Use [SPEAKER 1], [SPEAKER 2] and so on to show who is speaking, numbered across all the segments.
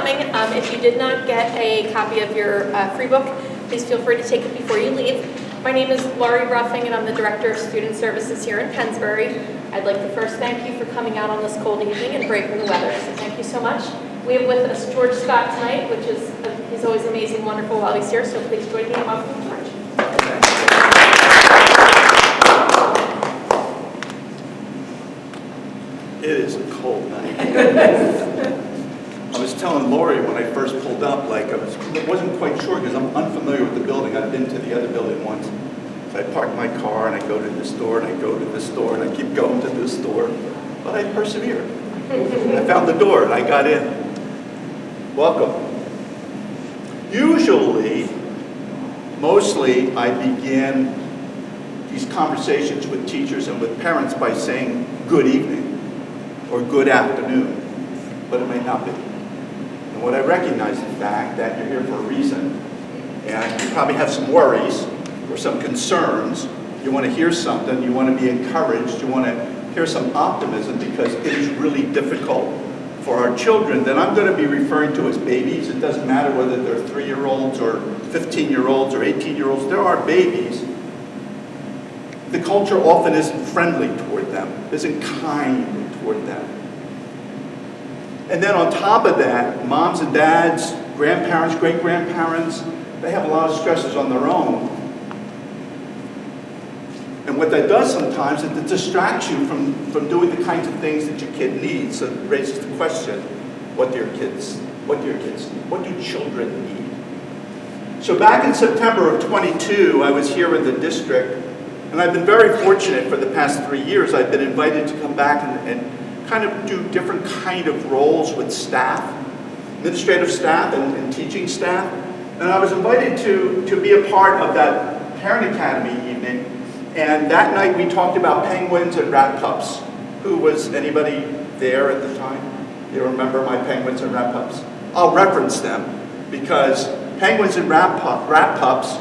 [SPEAKER 1] coming. If you did not get a copy of your free book, please feel free to take it before you leave. My name is Laurie Ruffing, and I'm the Director of Student Services here in Pennsbury. I'd like to first thank you for coming out on this cold evening and braving the weather, so thank you so much. We have with us George Scott tonight, which is he's always amazing, wonderful while he's here, so please join me in welcoming George.
[SPEAKER 2] It is a cold night. I was telling Lori when I first pulled up, like I wasn't quite sure because I'm unfamiliar with the building. I've been to the other building once. So I park my car and I go to this door and I go to this door and I keep going to this door. But I persevered. I found the door and I got in. Welcome. Usually, mostly I begin these conversations with teachers and with parents by saying good evening or good afternoon, but it may not be. And what I recognize the fact that you're here for a reason, and you probably have some worries or some concerns. You want to hear something, you want to be encouraged, you want to hear some optimism because it is really difficult for our children that I'm going to be referring to as babies. It doesn't matter whether they're 3-year-olds or 15-year-olds or 18-year-olds. There are babies. The culture often isn't friendly toward them, isn't kind toward them. And then on top of that, moms and dads, grandparents, great-grandparents, they have a lot of stresses on their own. And what that does sometimes is it distracts you from doing the kinds of things that your kid needs. So it raises the question, what do children need? So back in September of 22, I was here in the district, and I've been very fortunate for the past 3 years. I've been invited to come back and kind of do different kind of roles with staff, administrative staff and teaching staff. And I was invited to be a part of that Parent Academy evening. And that night we talked about penguins and rat pups. Who was anybody there at the time? You remember my penguins and rat pups? I'll reference them because penguins and rat pups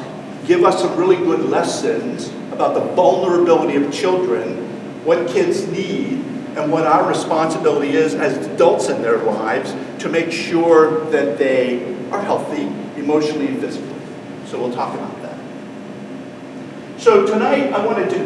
[SPEAKER 2] give us some really good lessons about the vulnerability of children, what kids need, and what our responsibility is as adults in their lives to make sure that they are healthy emotionally and physically. So we'll talk about that. So tonight I wanted to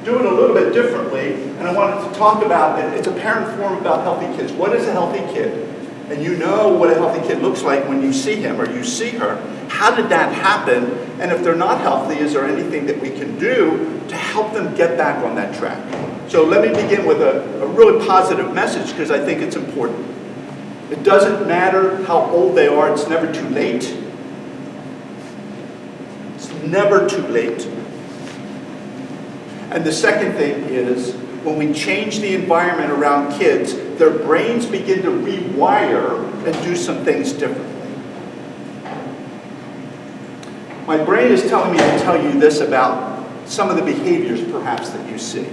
[SPEAKER 2] do it a little bit differently, and I wanted to talk about, it's a parent forum about healthy kids. What is a healthy kid? And you know what a healthy kid looks like when you see him or you see her. How did that happen? And if they're not healthy, is there anything that we can do to help them get back on that track? So let me begin with a really positive message because I think it's important. It doesn't matter how old they are, it's never too late. It's never too late. And the second thing is, when we change the environment around kids, their brains begin to rewire and do some things differently. My brain is telling me to tell you this about some of the behaviors perhaps that you see.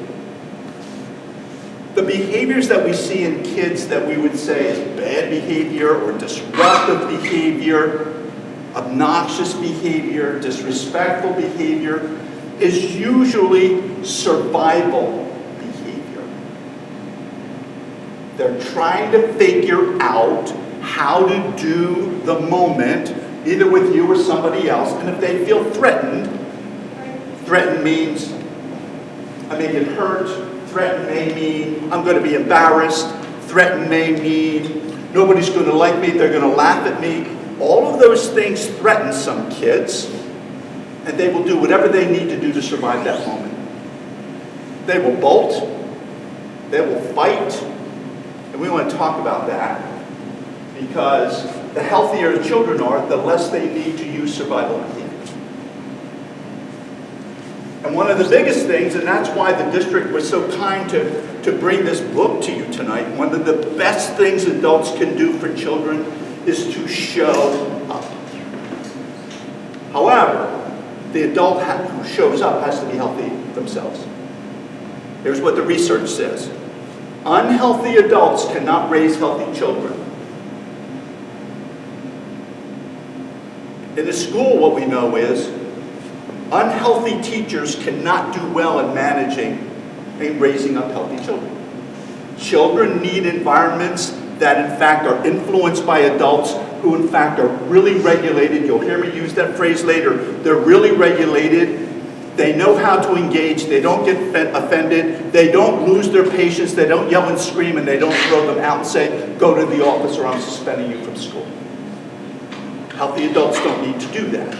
[SPEAKER 2] The behaviors that we see in kids that we would say is bad behavior or disruptive behavior, obnoxious behavior, disrespectful behavior, is usually survival behavior. They're trying to figure out how to do the moment, either with you or somebody else, and if they feel threatened, threatened means I may get hurt, threatened may mean I'm going to be embarrassed, threatened may mean nobody's going to like me, they're going to laugh at me. All of those things threaten some kids, and they will do whatever they need to do to survive that moment. They will bolt, they will fight, and we want to talk about that because the healthier the children are, the less they need to use survival behavior. And one of the biggest things, and that's why the district was so kind to bring this book to you tonight, one of the best things adults can do for children is to show up. However, the adult who shows up has to be healthy themselves. Here's what the research says. Unhealthy adults cannot raise healthy children. In the school, what we know is unhealthy teachers cannot do well in managing and raising up healthy children. Children need environments that in fact are influenced by adults who in fact are really regulated. You'll hear me use that phrase later. They're really regulated. They know how to engage. They don't get offended. They don't lose their patience. They don't yell and scream, and they don't throw them out and say, go to the office or I'm suspending you from school. Healthy adults don't need to do that.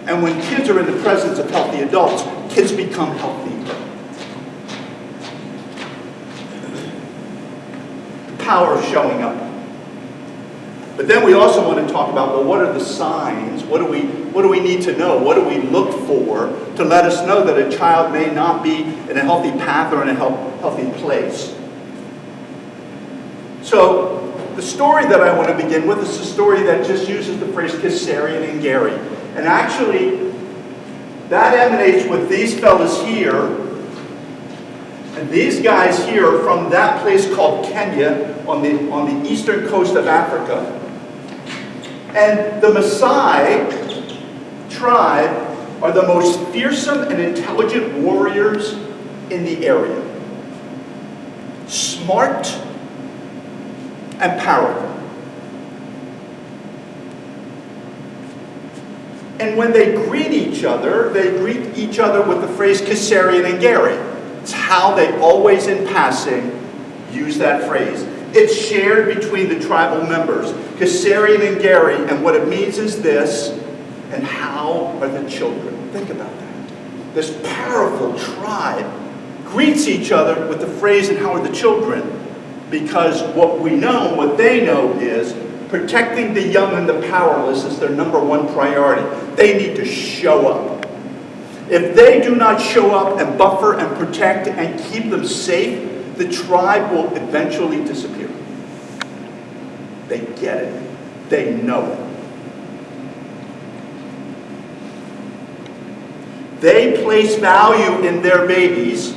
[SPEAKER 2] And when kids are in the presence of healthy adults, kids become healthy. The power of showing up. But then we also want to talk about, well, what are the signs? What do we need to know? What do we look for to let us know that a child may not be in a healthy path or in a healthy place? So the story that I want to begin with is a story that just uses the phrase Kissarian and Gary. And actually, that emanates with these fellas here. And these guys here are from that place called Kenya on the eastern coast of Africa. And the Maasai tribe are the most fearsome and intelligent warriors in the area. Smart and powerful. And when they greet each other with the phrase Kissarian and Gary. It's how they always in passing use that phrase. It's shared between the tribal members, Kissarian and Gary, and what it means is this, and how are the children? Think about that. This powerful tribe greets each other with the phrase, and how are the children? Because what we know, what they know is protecting the young and the powerless is their number one priority. They need to show up. If they do not show up and buffer and protect and keep them safe, the tribe will eventually disappear. They get it. They know it. They place value in their babies.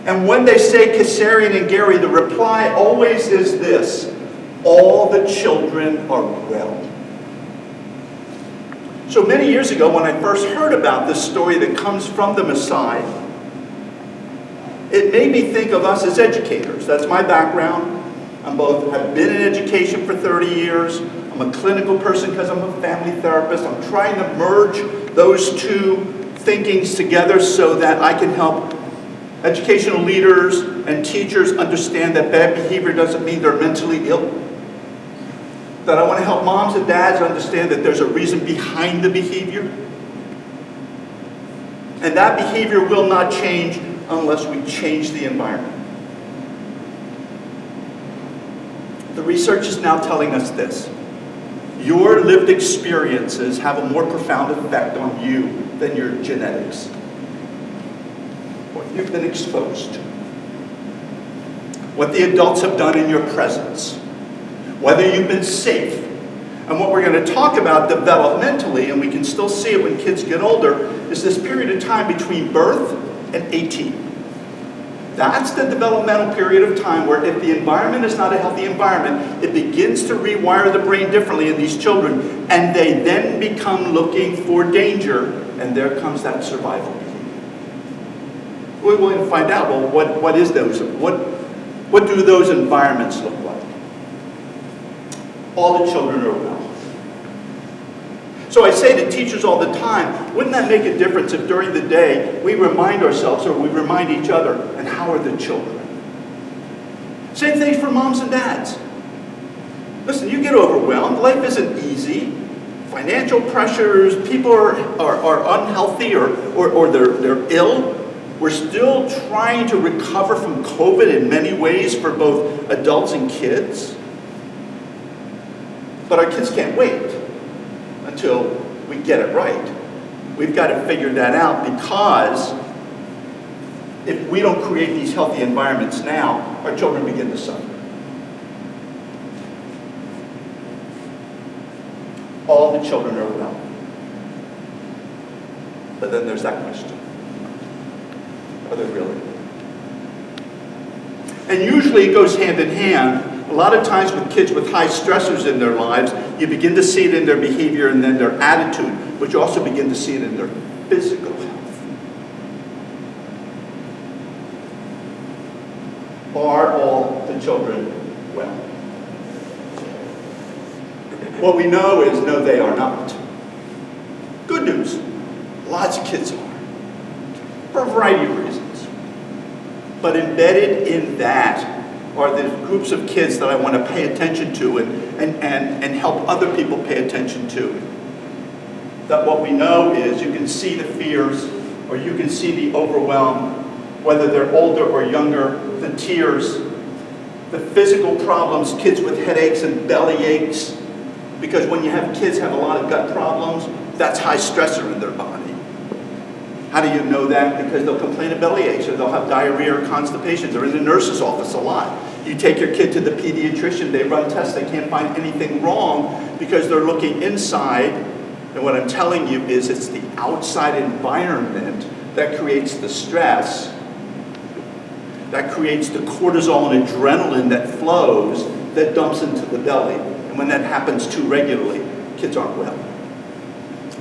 [SPEAKER 2] And when they say Kissarian and Gary, the reply always is this: all the children are well. So many years ago, when I first heard about this story that comes from the Maasai, it made me think of us as educators. That's my background. I've been in education for 30 years. I'm a clinical person because I'm a family therapist. I'm trying to merge those two thinkings together so that I can help educational leaders and teachers understand that bad behavior doesn't mean they're mentally ill. That I want to help moms and dads understand that there's a reason behind the behavior. And that behavior will not change unless we change the environment. The research is now telling us this: your lived experiences have a more profound effect on you than your genetics. What you've been exposed to. What the adults have done in your presence. Whether you've been safe. And what we're going to talk about developmentally, and we can still see it when kids get older, is this period of time between birth and 18. That's the developmental period of time where if the environment is not a healthy environment, it begins to rewire the brain differently in these children, and they then become looking for danger, and there comes that survival behavior. We're going to find out, well, what is those? What do those environments look like? All the children are well. So I say to teachers all the time, wouldn't that make a difference if during the day we remind ourselves or we remind each other, and how are the children? Same thing for moms and dads. Listen, you get overwhelmed. Life isn't easy. Financial pressures, people are unhealthy or they're ill. We're still trying to recover from COVID in many ways for both adults and kids. But our kids can't wait until we get it right. We've got to figure that out, because if we don't create these healthy environments now, our children begin to suffer. All the children are well. But then there's that question. Are they really? And usually it goes hand in hand. A lot of times with kids with high stressors in their lives, you begin to see it in their behavior and then their attitude, but you also begin to see it in their physical health. Are all the children well? What we know is, no, they are not. Good news, lots of kids are, for a variety of reasons. But embedded in that are the groups of kids that I want to pay attention to and help other people pay attention to. That what we know is you can see the fears, or you can see the overwhelm, whether they're older or younger, the tears, the physical problems, kids with headaches and belly aches, because when you have kids have a lot of gut problems, that's high stressor in their body. How do you know that? Because they'll complain of belly aches, or they'll have diarrhea or constipation. They're in the nurse's office a lot. You take your kid to the pediatrician, they run tests, they can't find anything wrong because they're looking inside. And what I'm telling you is it's the outside environment that creates the stress, that creates the cortisol and adrenaline that flows, that dumps into the belly. And when that happens too regularly, kids aren't well.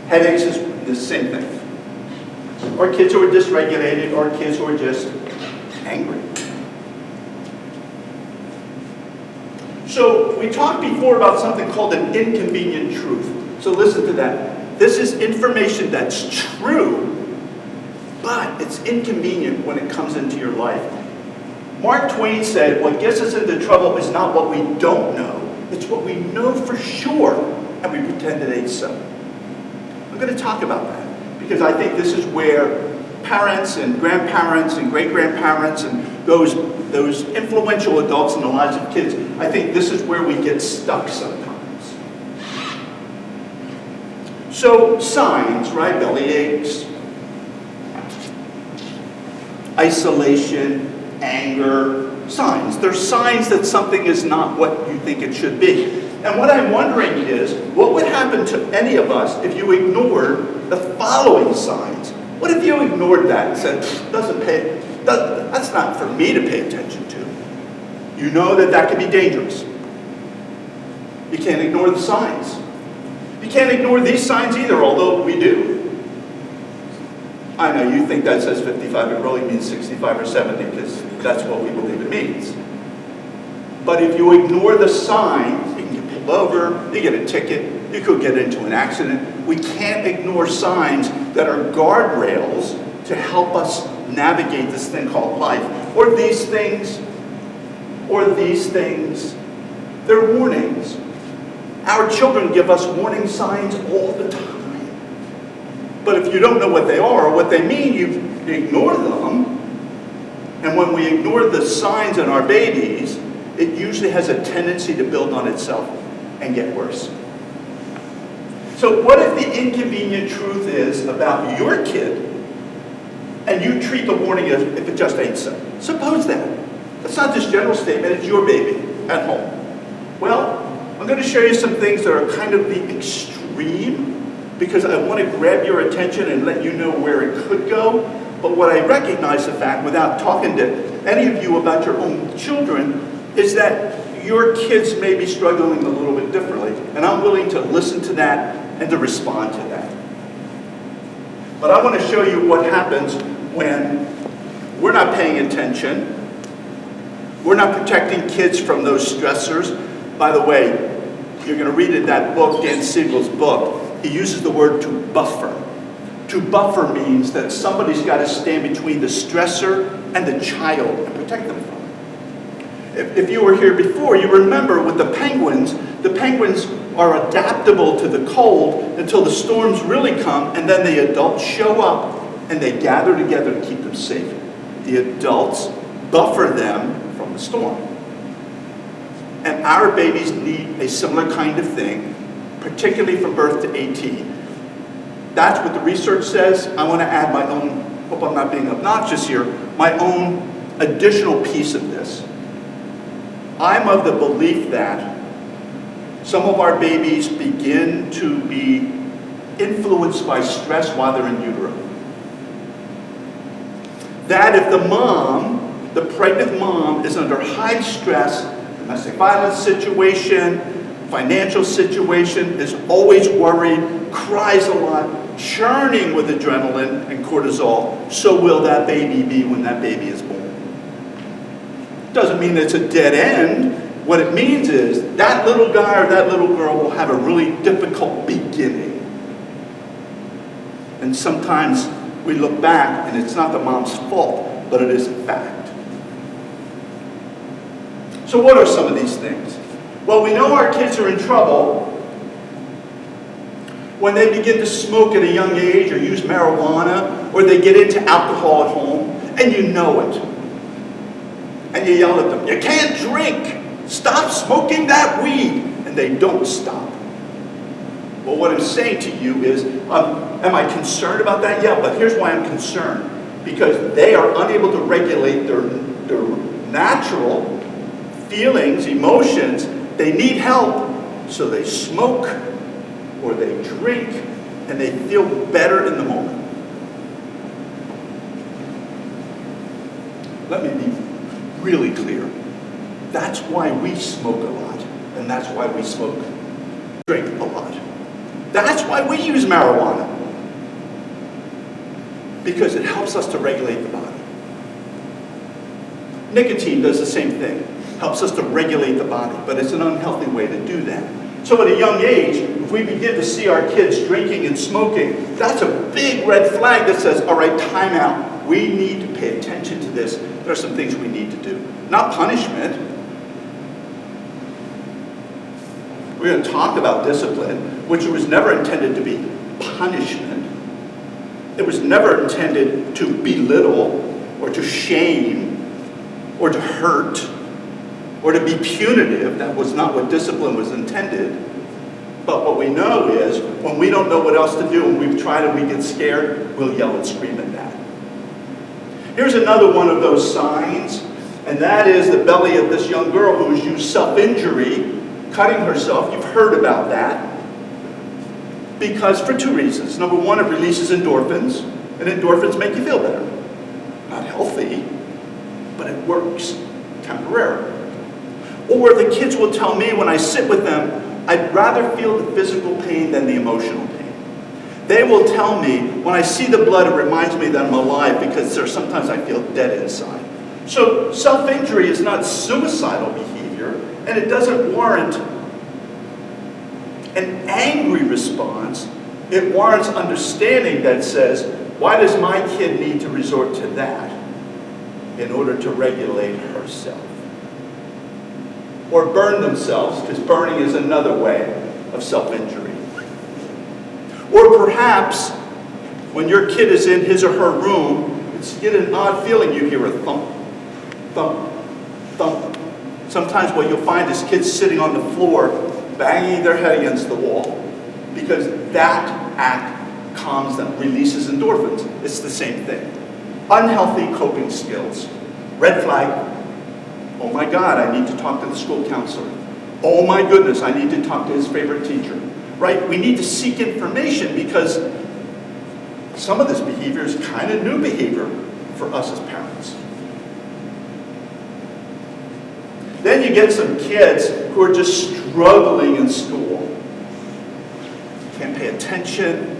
[SPEAKER 2] Headaches is the same thing. Or kids who are dysregulated, or kids who are just angry. So we talked before about something called an inconvenient truth. So listen to that. This is information that's true, but it's inconvenient when it comes into your life. Mark Twain said, what gets us into trouble is not what we don't know, it's what we know for sure, and we pretend it ain't so. I'm going to talk about that, because I think this is where parents and grandparents and great-grandparents and those influential adults in the lives of kids, I think this is where we get stuck sometimes. So signs, right? Belly aches, isolation, anger, signs. They're signs that something is not what you think it should be. And what I'm wondering is, what would happen to any of us if you ignored the following signs? What if you ignored that and said, that's not for me to pay attention to? You know that can be dangerous. You can't ignore the signs. You can't ignore these signs either, although we do. I know you think that says 55, it really means 65 or 70, because that's what we believe it means. But if you ignore the signs, you can get pulled over, you get a ticket, you could get into an accident. We can't ignore signs that are guardrails to help us navigate this thing called life. Or these things, they're warnings. Our children give us warning signs all the time. But if you don't know what they are or what they mean, you ignore them. And when we ignore the signs in our babies, it usually has a tendency to build on itself and get worse. So what if the inconvenient truth is about your kid, and you treat the warning as if it just ain't so? Suppose that. That's not this general statement, it's your baby at home. Well, I'm going to show you some things that are kind of the extreme, because I want to grab your attention and let you know where it could go. But what I recognize the fact, without talking to any of you about your own children, is that your kids may be struggling a little bit differently. And I'm willing to listen to that and to respond to that. But I want to show you what happens when we're not paying attention. We're not protecting kids from those stressors. By the way, you're going to read in that book, Dan Siegel's book, he uses the word to buffer. To buffer means that somebody's got to stand between the stressor and the child and protect them from it. If you were here before, you remember with the penguins are adaptable to the cold until the storms really come, and then the adults show up and they gather together to keep them safe. The adults buffer them from the storm. And our babies need a similar kind of thing, particularly from birth to 18. That's what the research says. I want to add my own, hope I'm not being obnoxious here, my own additional piece of this. I'm of the belief that some of our babies begin to be influenced by stress while they're in utero. That if the mom, the pregnant mom, is under high stress, domestic violence situation, financial situation, is always worried, cries a lot, churning with adrenaline and cortisol, so will that baby be when that baby is born. Doesn't mean it's a dead end. What it means is that little guy or that little girl will have a really difficult beginning. And sometimes we look back and it's not the mom's fault, but it is a fact. So what are some of these things? Well, we know our kids are in trouble when they begin to smoke at a young age or use marijuana or they get into alcohol at home, and you know it. And you yell at them, "You can't drink! Stop smoking that weed!" And they don't stop. Well, what I'm saying to you is, am I concerned about that? Yeah, but here's why I'm concerned. Because they are unable to regulate their natural feelings, emotions. They need help, so they smoke or they drink, and they feel better in the moment. Let me be really clear. That's why we smoke a lot, and that's why we drink a lot. That's why we use marijuana, because it helps us to regulate the body. Nicotine does the same thing, helps us to regulate the body, but it's an unhealthy way to do that. So at a young age, if we begin to see our kids drinking and smoking, that's a big red flag that says, all right, time out. We need to pay attention to this. There are some things we need to do. Not punishment. We're going to talk about discipline, which was never intended to be punishment. It was never intended to belittle or to shame or to hurt or to be punitive. That was not what discipline was intended. But what we know is, when we don't know what else to do, and we've tried and we get scared, we'll yell and scream at that. Here's another one of those signs, and that is the belly of this young girl who has used self-injury, cutting herself. You've heard about that. Because for two reasons. Number one, it releases endorphins, and endorphins make you feel better. Not healthy, but it works temporarily. Or the kids will tell me when I sit with them, I'd rather feel the physical pain than the emotional pain. They will tell me, when I see the blood, it reminds me that I'm alive, because sometimes I feel dead inside. So self-injury is not suicidal behavior, and it doesn't warrant an angry response. It warrants understanding that says, why does my kid need to resort to that in order to regulate herself? Or burn themselves, because burning is another way of self-injury. Or perhaps, when your kid is in his or her room, you get an odd feeling. You hear a thump, thump, thump. Sometimes what you'll find is kids sitting on the floor, banging their head against the wall, because that act calms them, releases endorphins. It's the same thing. Unhealthy coping skills. Red flag. Oh my God, I need to talk to the school counselor. Oh my goodness, I need to talk to his favorite teacher. Right? We need to seek information, because some of this behavior is kind of new behavior for us as parents. Then you get some kids who are just struggling in school. Can't pay attention.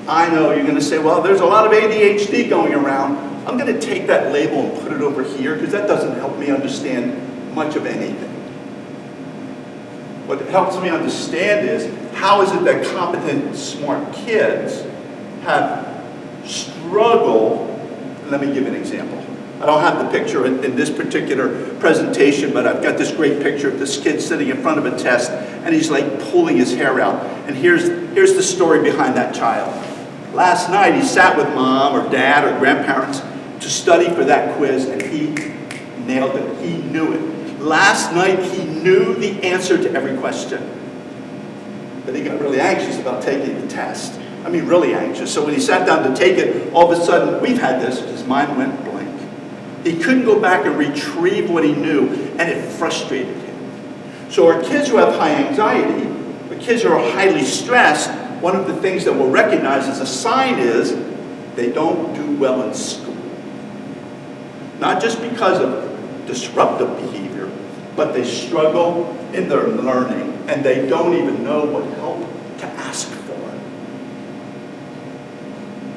[SPEAKER 2] I know you're going to say, well, there's a lot of ADHD going around. I'm going to take that label and put it over here, because that doesn't help me understand much of anything. What helps me understand is, how is it that competent, smart kids have struggled? Let me give an example. I don't have the picture in this particular presentation, but I've got this great picture of this kid sitting in front of a test, and he's like pulling his hair out. And here's the story behind that child. Last night he sat with mom or dad or grandparents to study for that quiz, and he nailed it. He knew it. Last night he knew the answer to every question. But he got really anxious about taking the test. I mean, really anxious. So when he sat down to take it, all of a sudden, we've had this, his mind went blank. He couldn't go back and retrieve what he knew, and it frustrated him. So our kids who have high anxiety, the kids who are highly stressed, one of the things that we'll recognize as a sign is they don't do well in school. Not just because of disruptive behavior, but they struggle in their learning, and they don't even know what help to ask for.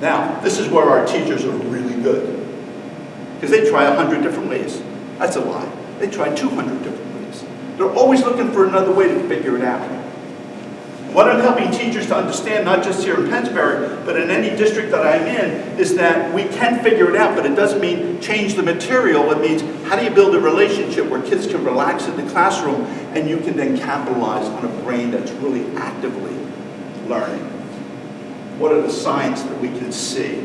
[SPEAKER 2] Now, this is where our teachers are really good, because they try 100 different ways. That's a lie. They try 200 different ways. They're always looking for another way to figure it out. What I'm helping teachers to understand, not just here in Pennsbury, but in any district that I'm in, is that we can figure it out, but it doesn't mean change the material. It means how do you build a relationship where kids can relax in the classroom and you can then capitalize on a brain that's really actively learning. What are the signs that we can see?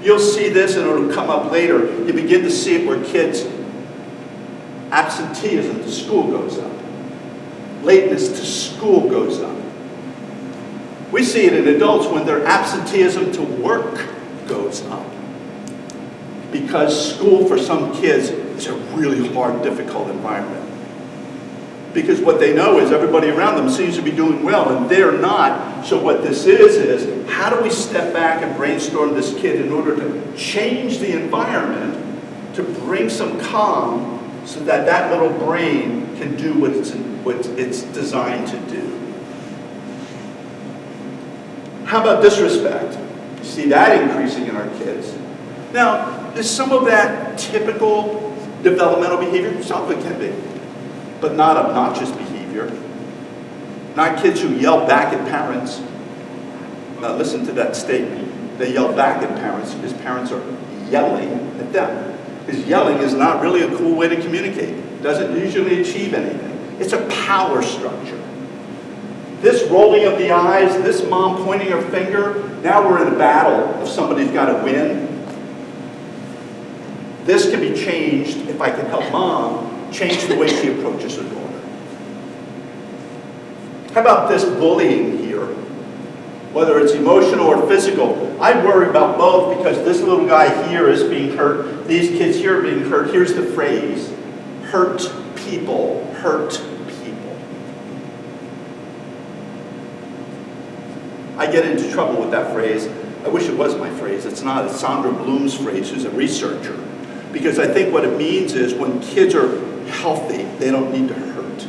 [SPEAKER 2] You'll see this, and it'll come up later. You begin to see it where kids' absenteeism to school goes up. Lateness to school goes up. We see it in adults when their absenteeism to work goes up. Because school for some kids is a really hard, difficult environment. Because what they know is everybody around them seems to be doing well, and they're not. So what this is how do we step back and brainstorm this kid in order to change the environment to bring some calm so that that little brain can do what it's designed to do. How about disrespect? You see that increasing in our kids. Now, is some of that typical developmental behavior? Some of it can be, but not obnoxious behavior. Not kids who yell back at parents. Now listen to that statement. They yell back at parents because parents are yelling at them. Because yelling is not really a cool way to communicate. It doesn't usually achieve anything. It's a power structure. This rolling of the eyes, this mom pointing her finger, now we're in a battle if somebody's got to win. This can be changed if I can help mom change the way she approaches her daughter. How about this bullying here? Whether it's emotional or physical, I worry about both because this little guy here is being hurt. These kids here are being hurt. Here's the phrase, hurt people, hurt people. I get into trouble with that phrase. I wish it was my phrase. It's not. It's Sandra Bloom's phrase, who's a researcher. Because I think what it means is when kids are healthy, they don't need to hurt.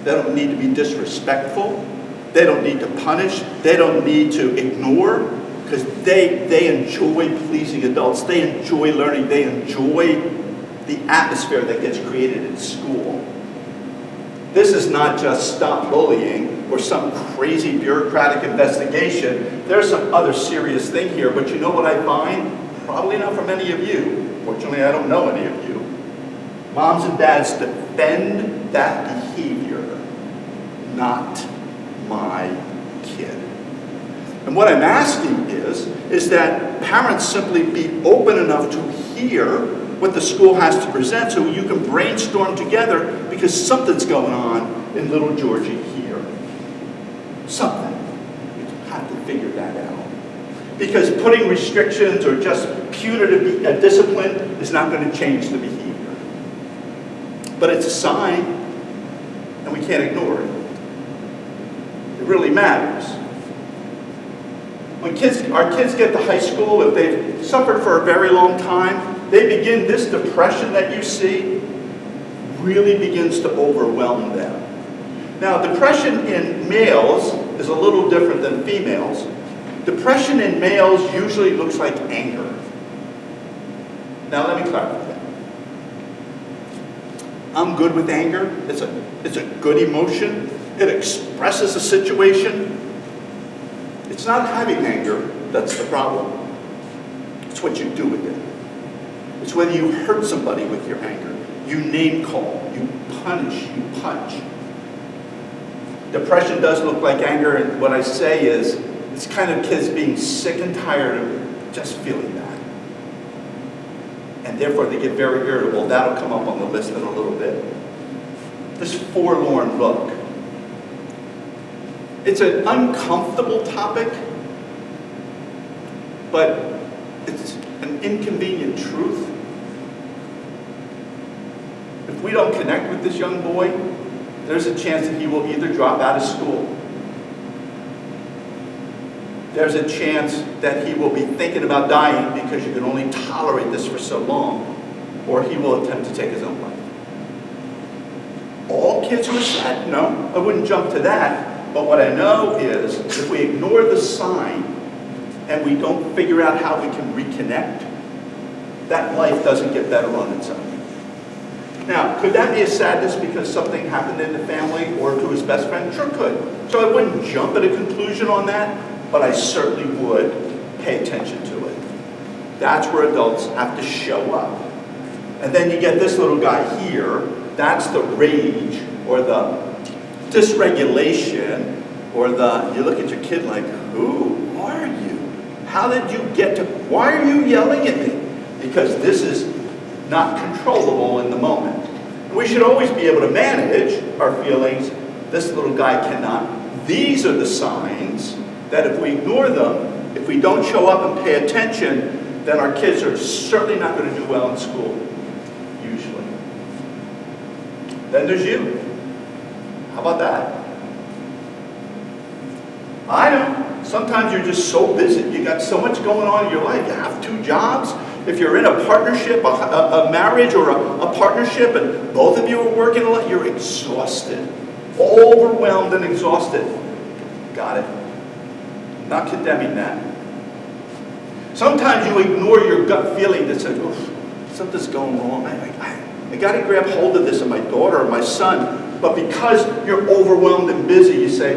[SPEAKER 2] They don't need to be disrespectful. They don't need to punish. They don't need to ignore. Because they enjoy pleasing adults. They enjoy learning. They enjoy the atmosphere that gets created in school. This is not just stop bullying or some crazy bureaucratic investigation. There's some other serious thing here, but you know what I find? Probably not for many of you. Fortunately, I don't know any of you. Moms and dads defend that behavior, not my kid. And what I'm asking is that parents simply be open enough to hear what the school has to present so you can brainstorm together because something's going on in little Georgie here. Something. You have to figure that out. Because putting restrictions or just punitive discipline is not going to change the behavior. But it's a sign, and we can't ignore it. It really matters. When our kids get to high school, if they've suffered for a very long time, they begin, this depression that you see really begins to overwhelm them. Now, depression in males is a little different than females. Depression in males usually looks like anger. Now, let me clarify that. I'm good with anger. It's a good emotion. It expresses a situation. It's not having anger that's the problem. It's what you do with it. It's whether you hurt somebody with your anger. You name call. You punish. You punch. Depression does look like anger, and what I say is, it's kind of kids being sick and tired of just feeling that. And therefore they get very irritable. That'll come up on the list in a little bit. This forlorn look. It's an uncomfortable topic, but it's an inconvenient truth. If we don't connect with this young boy, there's a chance that he will either drop out of school. There's a chance that he will be thinking about dying because you can only tolerate this for so long, or he will attempt to take his own life. All kids who are sad? No, I wouldn't jump to that. But what I know is if we ignore the sign and we don't figure out how we can reconnect, that life doesn't get better on its own. Now, could that be a sadness because something happened in the family or to his best friend? Sure could. So I wouldn't jump at a conclusion on that, but I certainly would pay attention to it. That's where adults have to show up. And then you get this little guy here. That's the rage or the dysregulation or you look at your kid like, who are you? How did you get to, why are you yelling at me? Because this is not controllable in the moment. We should always be able to manage our feelings. This little guy cannot. These are the signs that if we ignore them, if we don't show up and pay attention, then our kids are certainly not going to do well in school, usually. Then there's you. How about that? I know. Sometimes you're just so busy. You got so much going on in your life. You have 2 jobs. If you're in a partnership, a marriage or a partnership, and both of you are working a lot, you're exhausted. Overwhelmed and exhausted. Got it. Not condemning that. Sometimes you ignore your gut feeling that says, oh, something's going wrong. I got to grab hold of this in my daughter or my son. But because you're overwhelmed and busy, you say,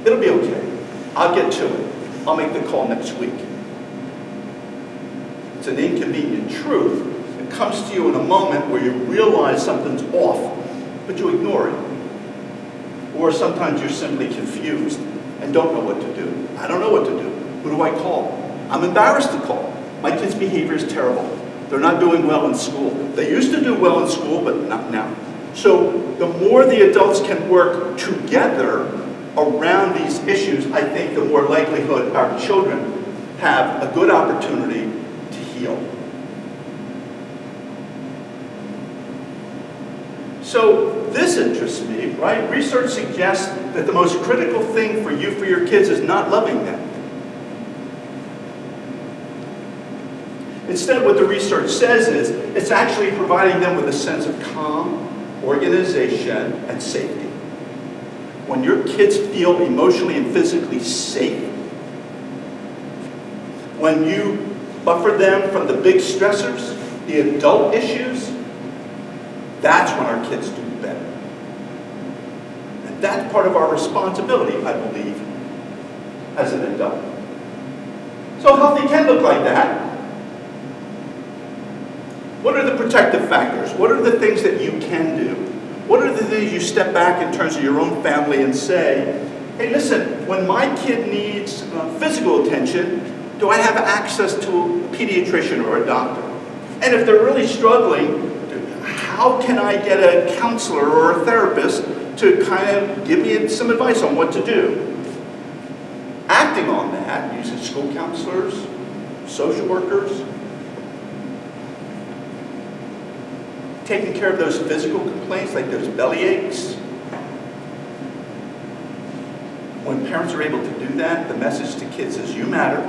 [SPEAKER 2] it'll be okay. I'll get to it. I'll make the call next week. It's an inconvenient truth. It comes to you in a moment where you realize something's off, but you ignore it. Or sometimes you're simply confused and don't know what to do. I don't know what to do. Who do I call? I'm embarrassed to call. My kid's behavior is terrible. They're not doing well in school. They used to do well in school, but not now. So the more the adults can work together around these issues, I think the more likelihood our children have a good opportunity to heal. So this interests me, right? Research suggests that the most critical thing for you, for your kids, is not loving them. Instead, what the research says is, it's actually providing them with a sense of calm, organization, and safety. When your kids feel emotionally and physically safe, when you buffer them from the big stressors, the adult issues, that's when our kids do better. And that's part of our responsibility, I believe, as an adult. So healthy can look like that. What are the protective factors? What are the things that you can do? What are the things you step back in terms of your own family and say, hey, listen, when my kid needs physical attention, do I have access to a pediatrician or a doctor? And if they're really struggling, how can I get a counselor or a therapist to kind of give me some advice on what to do? Acting on that, using school counselors, social workers, taking care of those physical complaints like those belly aches. When parents are able to do that, the message to kids is you matter,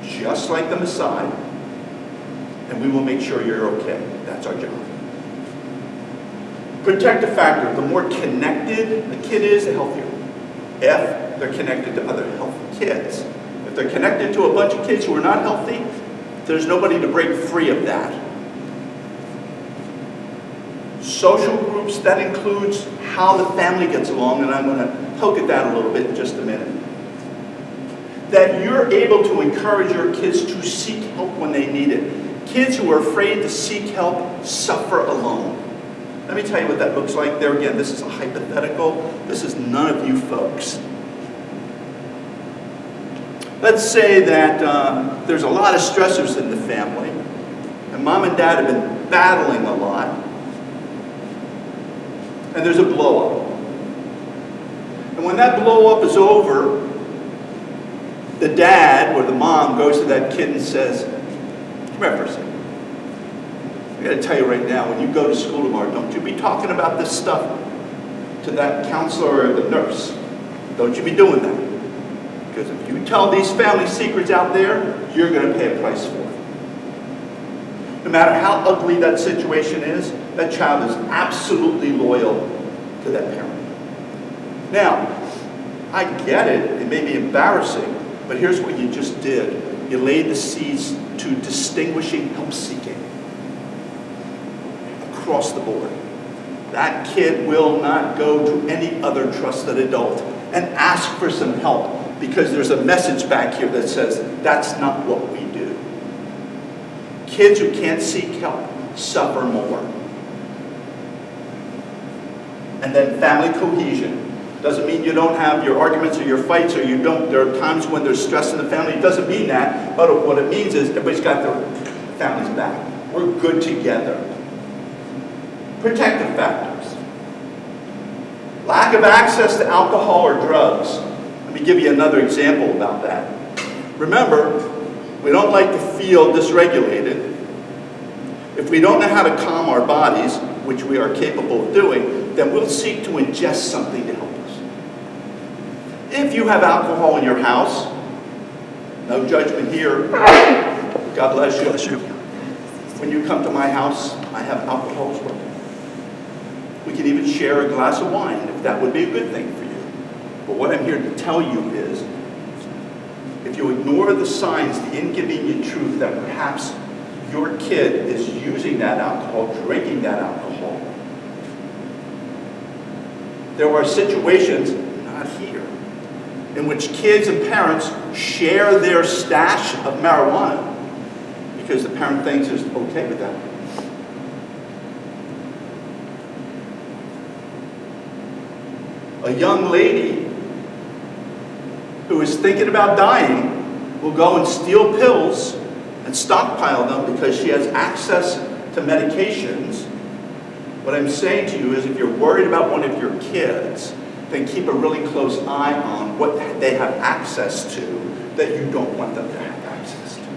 [SPEAKER 2] just like the Messiah, and we will make sure you're okay. That's our job. Protective factor, the more connected the kid is, the healthier. If they're connected to other healthy kids. If they're connected to a bunch of kids who are not healthy, there's nobody to break free of that. Social groups, that includes how the family gets along, and I'm going to poke at that a little bit in just a minute. That you're able to encourage your kids to seek help when they need it. Kids who are afraid to seek help suffer alone. Let me tell you what that looks like. There again, this is a hypothetical. This is none of you folks. Let's say that there's a lot of stressors in the family, and mom and dad have been battling a lot. And there's a blow-up. And when that blow-up is over, the dad or the mom goes to that kid and says, come here for a second. I got to tell you right now, when you go to school tomorrow, don't you be talking about this stuff to that counselor or the nurse. Don't you be doing that. Because if you tell these family secrets out there, you're going to pay a price for it. No matter how ugly that situation is, that child is absolutely loyal to that parent. Now, I get it. It may be embarrassing, but here's what you just did. You laid the seeds to distinguishing help-seeking. across the board. That kid will not go to any other trusted adult and ask for some help because there's a message back here that says that's not what we do. Kids who can't seek help suffer more. And then family cohesion. Doesn't mean you don't have your arguments or your fights, or you don't. There are times when there's stress in the family. It doesn't mean that. But what it means is everybody's got their family's back. We're good together. Protective factors. Lack of access to alcohol or drugs. Let me give you another example about that. Remember, we don't like to feel dysregulated. If we don't know how to calm our bodies, which we are capable of doing, then we'll seek to ingest something to help us. If you have alcohol in your house, no judgment here. God bless you. Bless you. When you come to my house, I have alcohol as well. We can even share a glass of wine if that would be a good thing for you. But what I'm here to tell you is, if you ignore the signs, the inconvenient truth that perhaps your kid is using that alcohol, drinking that alcohol, there are situations, not here, in which kids and parents share their stash of marijuana because the parent thinks it's okay with that. A young lady who is thinking about dying will go and steal pills and stockpile them because she has access to medications. What I'm saying to you is, if you're worried about one of your kids, then keep a really close eye on what they have access to that you don't want them to have access to.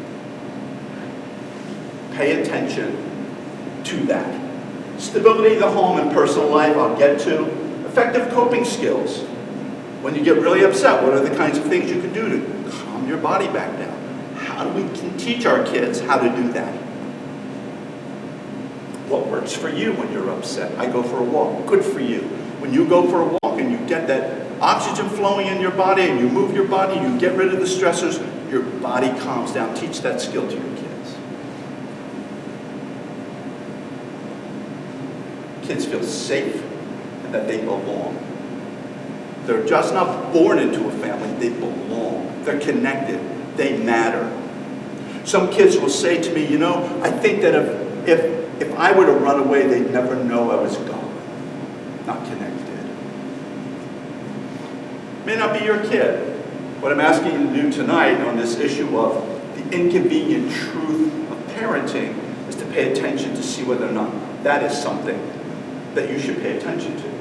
[SPEAKER 2] Pay attention to that. Stability of the home and personal life, I'll get to. Effective coping skills. When you get really upset, what are the kinds of things you can do to calm your body back down? How do we teach our kids how to do that? What works for you when you're upset? I go for a walk. Good for you. When you go for a walk and you get that oxygen flowing in your body and you move your body, you get rid of the stressors, your body calms down. Teach that skill to your kids. Kids feel safe and that they belong. They're just not born into a family, they belong. They're connected, they matter. Some kids will say to me, you know, I think that if I were to run away, they'd never know I was gone, not connected. May not be your kid. What I'm asking you to do tonight on this issue of the inconvenient truth of parenting is to pay attention to see whether or not that is something that you should pay attention to.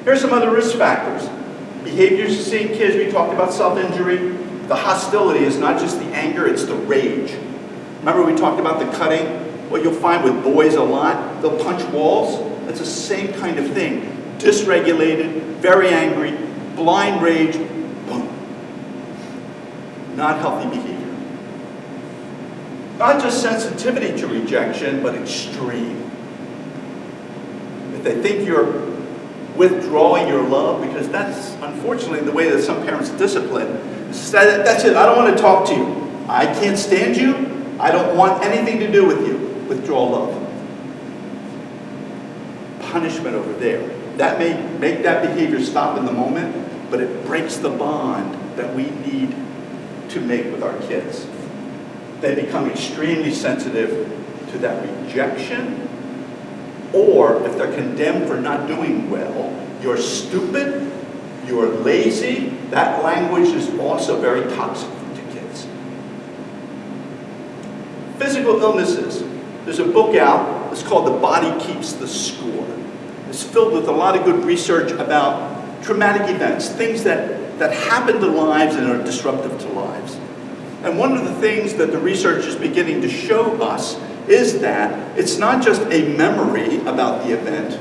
[SPEAKER 2] Here's some other risk factors. Behaviors you see in kids, we talked about self-injury. The hostility is not just the anger, it's the rage. Remember we talked about the cutting? What you'll find with boys a lot, they'll punch walls. It's the same kind of thing. Dysregulated, very angry, blind rage, boom. Not healthy behavior. Not just sensitivity to rejection, but extreme. If they think you're withdrawing your love, because that's unfortunately the way that some parents discipline. That's it, I don't want to talk to you. I can't stand you. I don't want anything to do with you. Withdraw love. Punishment over there. That may make that behavior stop in the moment, but it breaks the bond that we need to make with our kids. They become extremely sensitive to that rejection, or if they're condemned for not doing well, you're stupid, you're lazy. That language is also very toxic to kids. Physical illnesses. There's a book out, it's called The Body Keeps the Score. It's filled with a lot of good research about traumatic events, things that happen to lives and are disruptive to lives. And one of the things that the research is beginning to show us is that it's not just a memory about the event.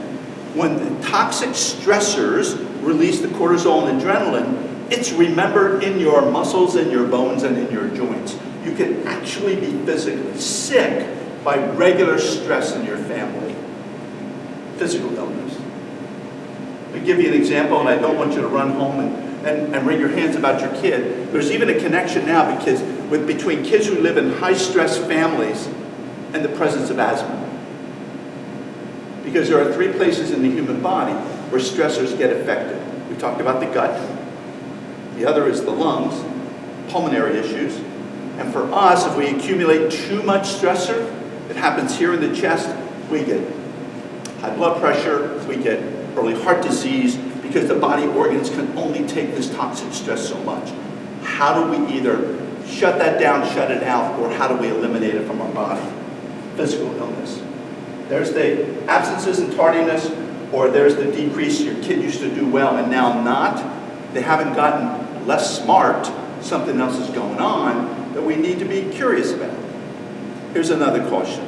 [SPEAKER 2] When the toxic stressors release the cortisol and adrenaline, it's remembered in your muscles, in your bones, and in your joints. You can actually be physically sick by regular stress in your family. Physical illness. Let me give you an example, and I don't want you to run home and wring your hands about your kid. There's even a connection now between kids who live in high-stress families and the presence of asthma. because there are 3 places in the human body where stressors get affected. We talked about the gut. The other is the lungs, pulmonary issues. And for us, if we accumulate too much stressor, it happens here in the chest, we get high blood pressure, we get early heart disease, because the body organs can only take this toxic stress so much. How do we either shut that down, shut it out, or how do we eliminate it from our body? Physical illness. There's the absences and tardiness, or there's the decrease. Your kid used to do well and now not. They haven't gotten less smart. Something else is going on that we need to be curious about. Here's another caution.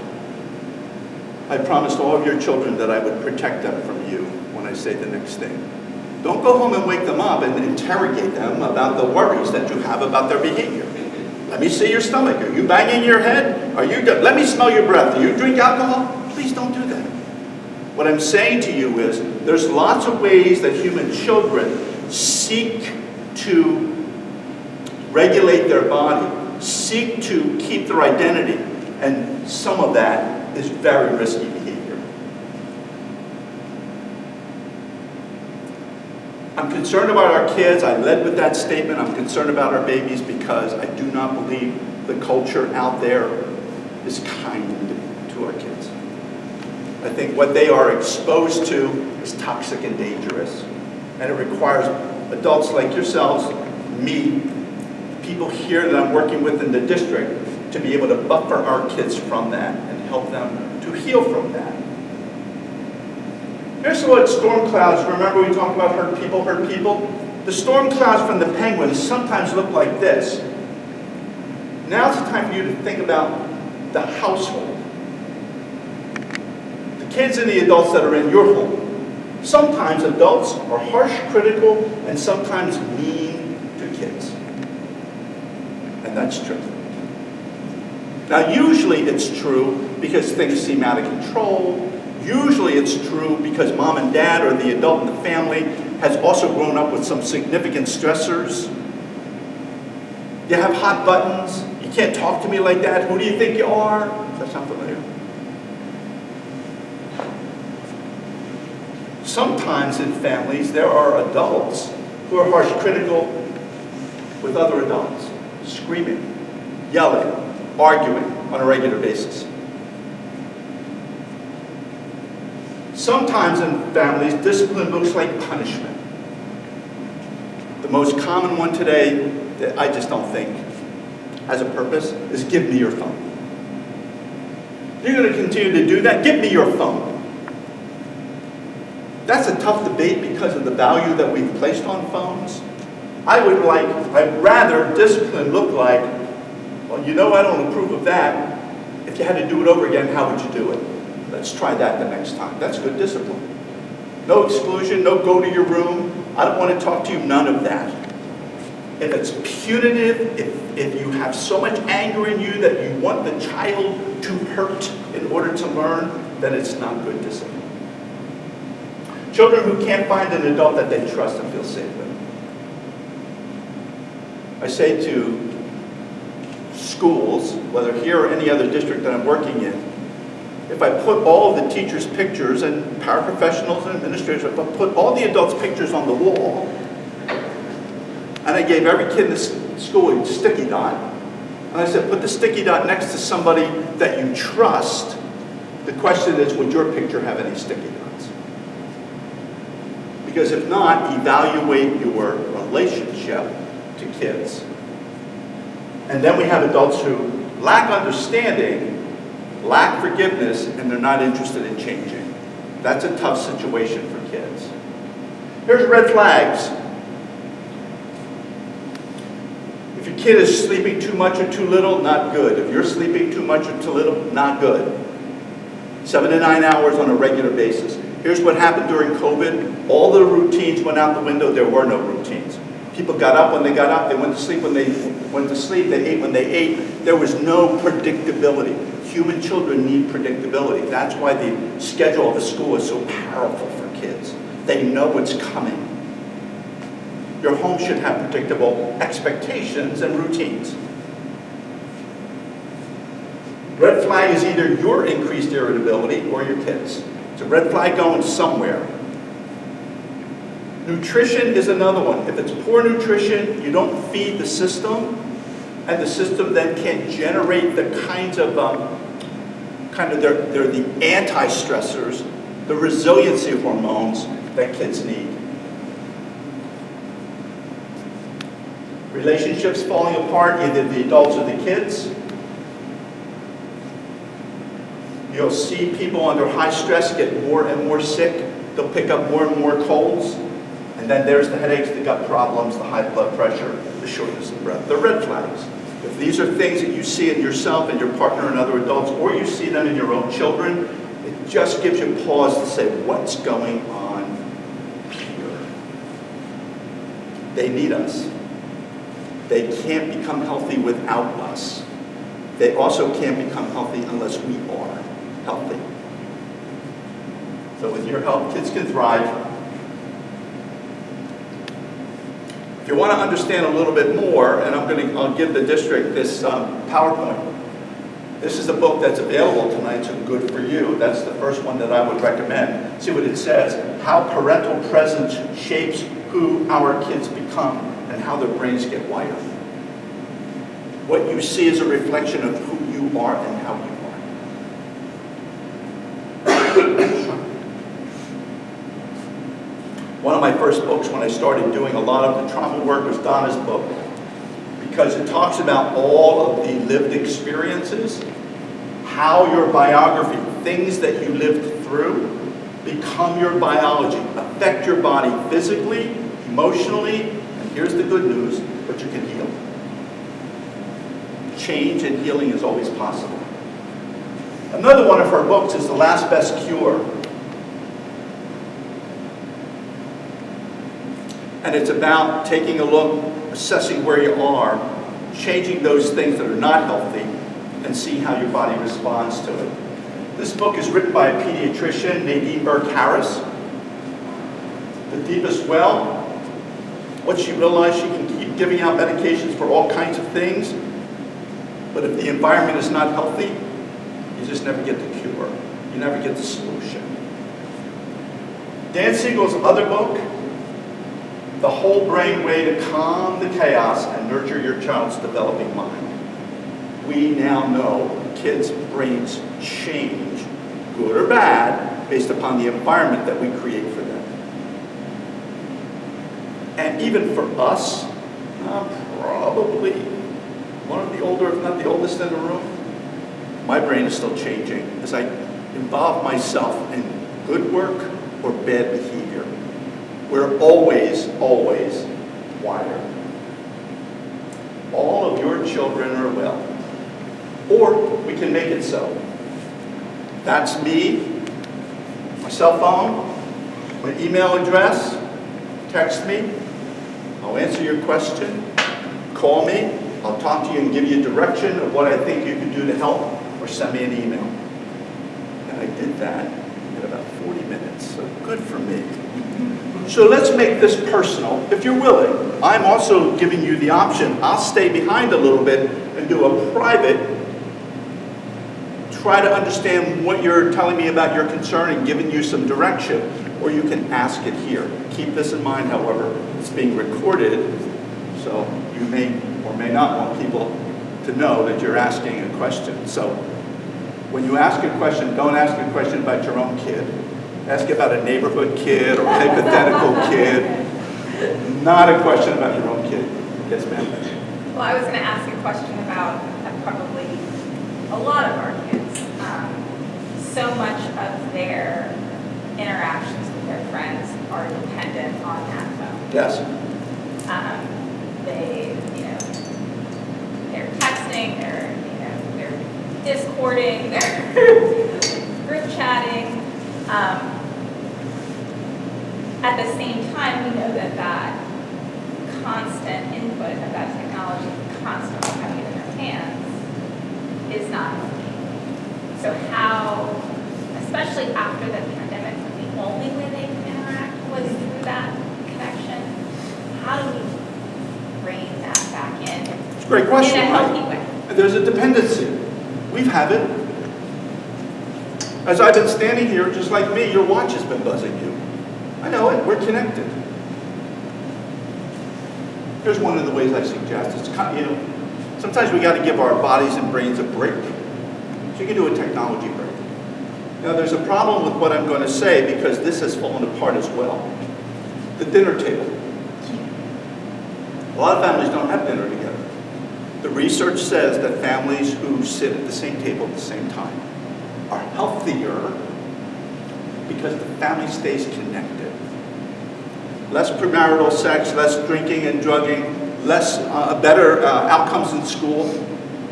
[SPEAKER 2] I promised all of your children that I would protect them from you when I say the next thing. Don't go home and wake them up and interrogate them about the worries that you have about their behavior. Let me see your stomach. Are you banging your head? Let me smell your breath. Do you drink alcohol? Please don't do that. What I'm saying to you is there's lots of ways that human children seek to regulate their body, seek to keep their identity, and some of that is very risky behavior. I'm concerned about our kids. I led with that statement. I'm concerned about our babies because I do not believe the culture out there is kind to our kids. I think what they are exposed to is toxic and dangerous. And it requires adults like yourselves, me, people here that I'm working with in the district to be able to buffer our kids from that and help them to heal from that. Here's what storm clouds, remember we talked about hurt people, hurt people? The storm clouds from the penguins sometimes look like this. Now's the time for you to think about the household. The kids and the adults that are in your home. Sometimes adults are harsh, critical, and sometimes mean to kids. And that's true. Now usually it's true because things seem out of control. Usually it's true because mom and dad or the adult in the family has also grown up with some significant stressors. You have hot buttons. You can't talk to me like that. Who do you think you are? Does that sound familiar? Sometimes in families there are adults who are harsh, critical with other adults, screaming, yelling, arguing on a regular basis. Sometimes in families, discipline looks like punishment. The most common one today that I just don't think has a purpose is give me your phone. You're going to continue to do that? Give me your phone. That's a tough debate because of the value that we've placed on phones. I'd rather discipline look like, well, you know I don't approve of that. If you had to do it over again, how would you do it? Let's try that the next time. That's good discipline. No exclusion, no go to your room. I don't want to talk to you, none of that. If it's punitive, if you have so much anger in you that you want the child to hurt in order to learn, then it's not good discipline. Children who can't find an adult that they trust and feel safe with. I say to schools, whether here or any other district that I'm working in, if I put all of the teachers' pictures and paraprofessionals and administrators, if I put all the adults' pictures on the wall, and I gave every kid in the school a sticky dot, and I said, put the sticky dot next to somebody that you trust, the question is, would your picture have any sticky dots? Because if not, evaluate your relationship to kids. And then we have adults who lack understanding, lack forgiveness, and they're not interested in changing. That's a tough situation for kids. Here's red flags. If your kid is sleeping too much or too little, not good. If you're sleeping too much or too little, not good. 7 to 9 hours on a regular basis. Here's what happened during COVID. All the routines went out the window. There were no routines. People got up when they got up. They went to sleep when they went to sleep. They ate when they ate. There was no predictability. Human children need predictability. That's why the schedule of a school is so powerful for kids. They know what's coming. Your home should have predictable expectations and routines. Red flag is either your increased irritability or your kids. It's a red flag going somewhere. Nutrition is another one. If it's poor nutrition, you don't feed the system, and the system then can't generate the kinds of, they're the anti-stressors, the resiliency hormones that kids need. Relationships falling apart, either the adults or the kids. You'll see people under high stress get more and more sick. They'll pick up more and more colds. And then there's the headaches, the gut problems, the high blood pressure, the shortness of breath. The red flags. If these are things that you see in yourself and your partner and other adults, or you see them in your own children, it just gives you pause to say, what's going on here? They need us. They can't become healthy without us. They also can't become healthy unless we are healthy. So with your help, kids can thrive. If you want to understand a little bit more, and I'll give the district this PowerPoint. This is the book that's available tonight, so good for you. That's the first one that I would recommend. See what it says, how parental presence shapes who our kids become and how their brains get wired. What you see is a reflection of who you are and how you are. One of my first books when I started doing a lot of the trauma work was Donna's book, because it talks about all of the lived experiences, how your biography, things that you lived through, become your biology, affect your body physically, emotionally, and here's the good news, but you can heal. Change and healing is always possible. Another one of her books is The Last Best Cure. And it's about taking a look, assessing where you are, changing those things that are not healthy, and see how your body responds to it. This book is written by a pediatrician, Nadine Burke-Harris. The Deepest Well. What she realized, she can keep giving out medications for all kinds of things, but if the environment is not healthy, you just never get the cure. You never get the solution. Dan Siegel's other book, The Whole Brain Way to Calm the Chaos and Nurture Your Child's Developing Mind. We now know kids' brains change, good or bad, based upon the environment that we create for them. And even for us, probably one of the older, if not the oldest in the room, my brain is still changing as I involve myself in good work or bad behavior. We're always, always wired. All of your children are well. Or we can make it so. That's me, my cell phone, my email address, text me, I'll answer your question, call me, I'll talk to you and give you direction of what I think you can do to help, or send me an email. And I did that in about 40 minutes, so good for me. So let's make this personal, if you're willing. I'm also giving you the option. I'll stay behind a little bit and do a private, try to understand what you're telling me about your concern and giving you some direction, or you can ask it here. Keep this in mind, however, it's being recorded, so you may or may not want people to know that you're asking a question. So when you ask a question, don't ask a question about your own kid. Ask about a neighborhood kid or hypothetical kid, not a question about your own kid. Yes, ma'am?
[SPEAKER 3] Well, I was going to ask a question about probably a lot of our kids. So much of their interactions with their friends are dependent on that phone.
[SPEAKER 2] Yes.
[SPEAKER 3] They're texting, they're discording, they're group chatting. At the same time, we know that constant input of that technology, constantly having it in their hands, is not healthy. So how, especially after the pandemic, when the only way they can interact was through that connection, how do we rein that back in?
[SPEAKER 2] It's a great question,
[SPEAKER 3] in a healthy
[SPEAKER 2] right?
[SPEAKER 3] way?
[SPEAKER 2] There's a dependency. We've had it. As I've been standing here, just like me, your watch has been buzzing you. I know it, we're connected. Here's one of the ways I suggest. It's kind of, sometimes we got to give our bodies and brains a break. So you can do a technology break. Now there's a problem with what I'm going to say because this has fallen apart as well. The dinner table. A lot of families don't have dinner together. The research says that families who sit at the same table at the same time are healthier because the family stays connected. Less premarital sex, less drinking and drugging, better outcomes in school,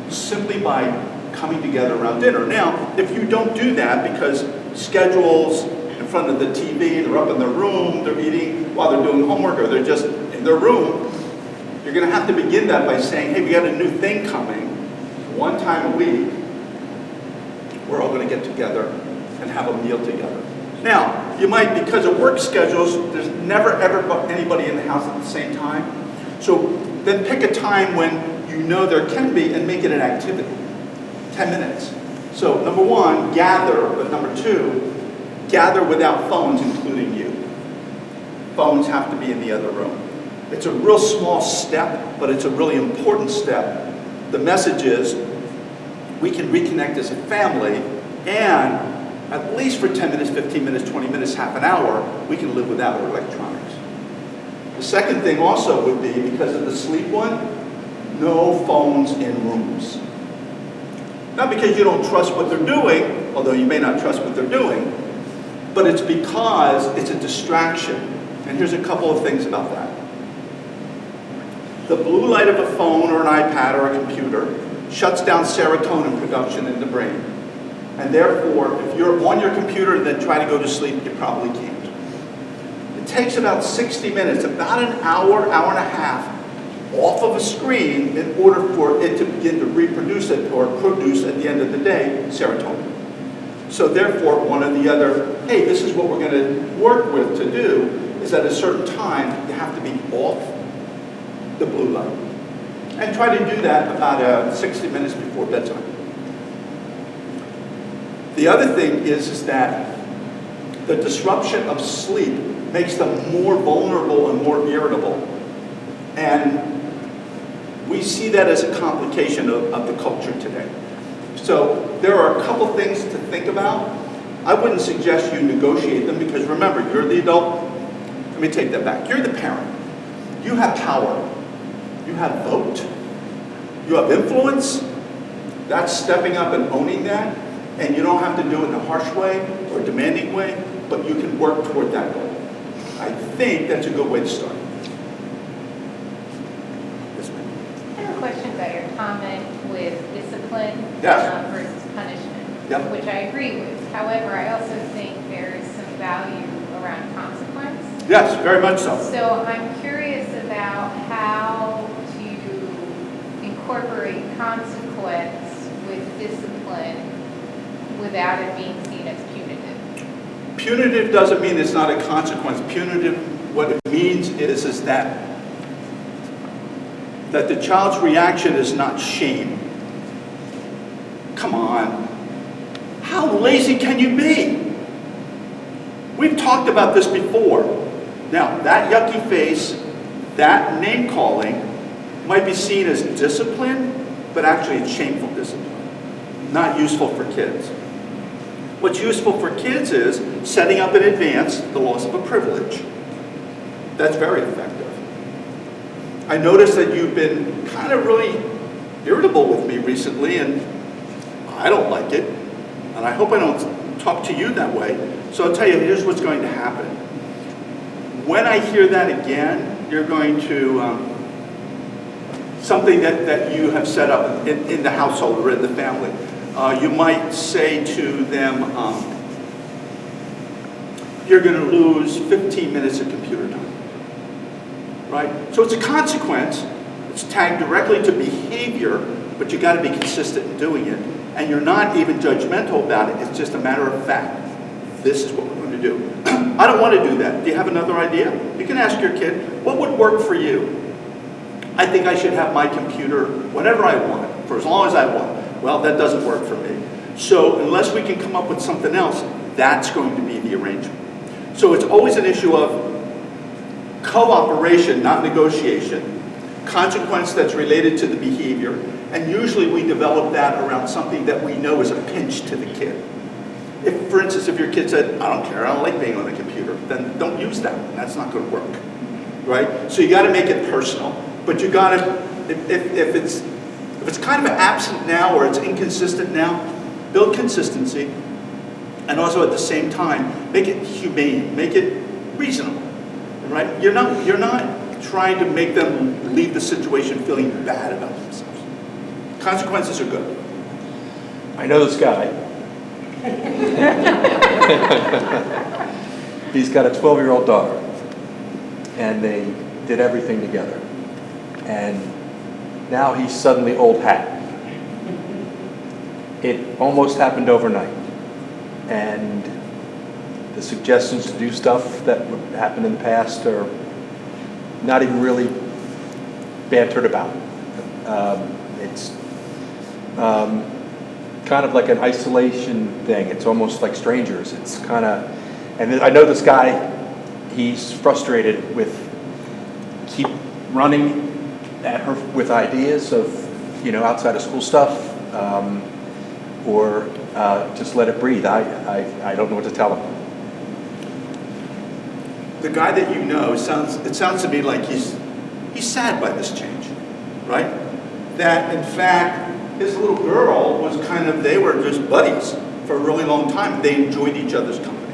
[SPEAKER 2] simply by coming together around dinner. Now, if you don't do that because schedules in front of the TV, they're up in their room, they're eating while they're doing homework, or they're just in their room, you're going to have to begin that by saying, hey, we got a new thing coming, one time a week, we're all going to get together and have a meal together. Now, you might, because of work schedules, there's never ever anybody in the house at the same time. So then pick a time when you know there can be and make it an activity. 10 minutes. So number one, gather, but number two, gather without phones, including you. Phones have to be in the other room. It's a real small step, but it's a really important step. The message is we can reconnect as a family, and at least for 10 minutes, 15 minutes, 20 minutes, half an hour, we can live without our electronics. The second thing also would be, because of the sleep one, no phones in rooms. Not because you don't trust what they're doing, although you may not trust what they're doing, but it's because it's a distraction. And here's a couple of things about that. The blue light of a phone or an iPad or a computer shuts down serotonin production in the brain. And therefore, if you're on your computer and then try to go to sleep, you probably can't. It takes about 60 minutes, about an hour, hour and a half, off of a screen in order for it to begin to reproduce it or produce, at the end of the day, serotonin. So therefore, one or the other, hey, this is what we're going to work with to do, is at a certain time, you have to be off the blue light. And try to do that about 60 minutes before bedtime. The other thing is that the disruption of sleep makes them more vulnerable and more irritable. And we see that as a complication of the culture today. So there are a couple things to think about. I wouldn't suggest you negotiate them because remember, you're the adult. Let me take that back. You're the parent. You have power. You have vote. You have influence. That's stepping up and owning that. And you don't have to do it in a harsh way or demanding way, but you can work toward that goal. I think that's a good way to start. Yes, ma'am.
[SPEAKER 4] I have a question about your comment with discipline
[SPEAKER 2] Yes.
[SPEAKER 4] versus punishment,
[SPEAKER 2] Yep.
[SPEAKER 4] which I agree with. However, I also think there is some value around consequence.
[SPEAKER 2] Yes, very much so.
[SPEAKER 4] So I'm curious about how to incorporate consequence with discipline without it being seen as punitive.
[SPEAKER 2] Punitive doesn't mean it's not a consequence. Punitive, what it means is that the child's reaction is not shame. Come on. How lazy can you be? We've talked about this before. Now, that yucky face, that name calling might be seen as discipline, but actually it's shameful discipline. Not useful for kids. What's useful for kids is setting up in advance the loss of a privilege. That's very effective. I noticed that you've been kind of really irritable with me recently, and I don't like it. And I hope I don't talk to you that way. So I'll tell you, here's what's going to happen. When I hear that again, you're going to, something that you have set up in the household or in the family. You might say to them, you're going to lose 15 minutes of computer time, right? So it's a consequence. It's tagged directly to behavior, but you got to be consistent in doing it. And you're not even judgmental about it. It's just a matter of fact. This is what we're going to do. I don't want to do that. Do you have another idea? You can ask your kid, what would work for you? I think I should have my computer whenever I want, for as long as I want. Well, that doesn't work for me. So unless we can come up with something else, that's going to be the arrangement. So it's always an issue of cooperation, not negotiation, consequence that's related to the behavior, and usually we develop that around something that we know is a pinch to the kid. If, for instance, if your kid said, I don't care, I don't like being on the computer, then don't use that. That's not going to work, right? So you got to make it personal, but you got to, if it's kind of absent now or it's inconsistent now, build consistency, and also at the same time, make it humane, make it reasonable, right? You're not trying to make them leave the situation feeling bad about themselves. Consequences are good.
[SPEAKER 5] I know this guy. He's got a 12-year-old daughter, and they did everything together. And now he's suddenly old hat. It almost happened overnight. And the suggestions to do stuff that would happen in the past are not even really bantered about. It's kind of like an isolation thing. It's almost like strangers. It's kind of, and I know this guy, he's frustrated with keep running at her with ideas of, outside of school stuff, or just let it breathe. I don't know what to tell him.
[SPEAKER 2] The guy that you know, it sounds to me like he's sad by this change, right? That in fact, his little girl was they were just buddies for a really long time. They enjoyed each other's company.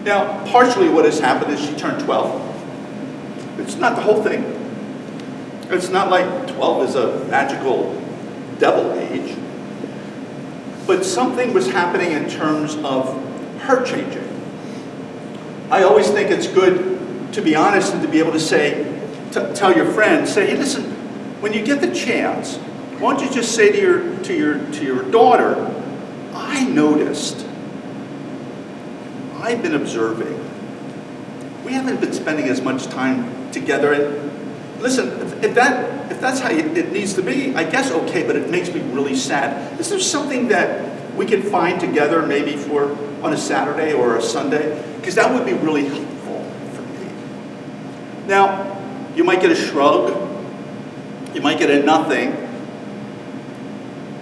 [SPEAKER 2] Now, partially what has happened is she turned 12. It's not the whole thing. It's not like 12 is a magical devil age. But something was happening in terms of her changing. I always think it's good to be honest and to be able to say, tell your friend, say, hey, listen, when you get the chance, why don't you just say to your daughter, I noticed, I've been observing, we haven't been spending as much time together. And listen, if that's how it needs to be, I guess okay, but it makes me really sad. Is there something that we can find together maybe on a Saturday or a Sunday? Because that would be really helpful for me. Now, you might get a shrug, you might get a nothing,